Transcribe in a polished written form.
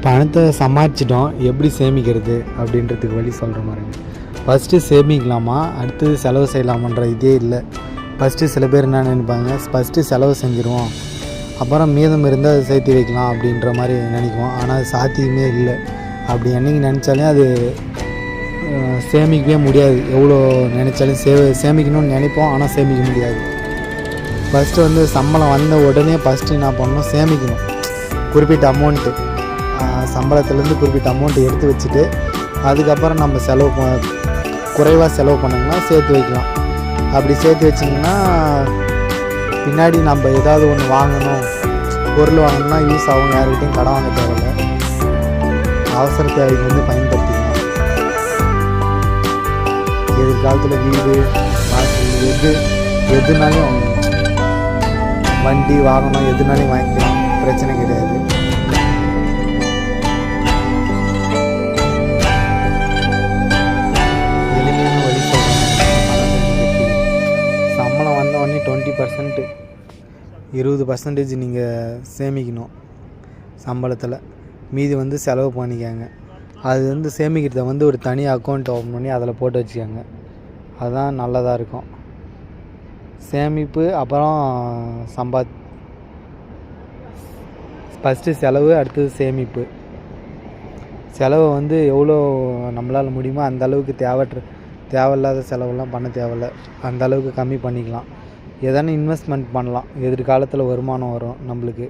பணத்தை சம்பாதிச்சிட்டோம், எப்படி சேமிக்கிறது அப்படின்றதுக்கு வழி சொல்கிற மாதிரிங்க. ஃபஸ்ட்டு சேமிக்கலாமா, அடுத்தது செலவு செய்யலாமான்ற இதே இல்லை. ஃபஸ்ட்டு சில பேர் என்ன நினைப்பாங்க, ஃபஸ்ட்டு செலவு செஞ்சுருவோம், அப்புறம் மீதம் இருந்தால் அதை சேர்த்து வைக்கலாம் அப்படின்ற மாதிரி நினைக்குவோம். ஆனால் அது சாத்தியமே இல்லை. அப்படி என்னைக்கு நினச்சாலே அது சேமிக்கவே முடியாது. எவ்வளோ நினச்சாலும் சேமிக்கணும்னு நினைப்போம், ஆனால் சேமிக்க முடியாது. ஃபஸ்ட்டு சம்பளம் வந்த உடனே ஃபஸ்ட்டு என்ன பண்ணணும், சேமிக்கணும். குறிப்பிட்ட அமௌண்ட்டு சம்பளத்துலேருந்து குறிப்பிட்ட அமௌண்ட்டு எடுத்து வச்சுட்டு அதுக்கப்புறம் நம்ம குறைவாக செலவு பண்ணோம்னா சேர்த்து வைக்கலாம். அப்படி சேர்த்து வச்சிங்கன்னா பின்னாடி நம்ம ஏதாவது ஒன்று வாங்கணும், பொருள் வாங்கணும்னா யூஸ் ஆகும். யாருக்கிட்டையும் கடன் வாங்க தேவையில்லை. அவசர தேவைக்கு பயன்படுத்திக்கலாம். எதிர்காலத்தில் வீடு வாசல் எதுனாலும் வண்டி வாகனம் எதுனாலையும் வாங்கிக்கலாம், பிரச்சனை கிடையாது. எளிமையான வழி சொல்கிறேன். சம்பளம் வந்த உடனே 20% 20% நீங்கள் சேமிக்கணும் சம்பளத்தில். மீதி செலவு பண்ணிக்கங்க. அது சேமிக்கிறத ஒரு தனி அக்கௌண்ட் ஓப்பன் பண்ணி அதில் போட்டு வச்சுக்கோங்க. அதுதான் நல்லதாக இருக்கும். சேமிப்பு அப்புறம் ஃபஸ்ட்டு செலவு, அடுத்தது சேமிப்பு. செலவை எவ்வளோ நம்மளால் முடியுமோ அந்த அளவுக்கு தேவையில்லாத செலவெல்லாம் பண்ண தேவையில்ல. அந்த அளவுக்கு கம்மி பண்ணிக்கலாம். எதனா இன்வெஸ்ட்மெண்ட் பண்ணலாம், எதிர்காலத்தில் வருமானம் வரும் நம்மளுக்கு.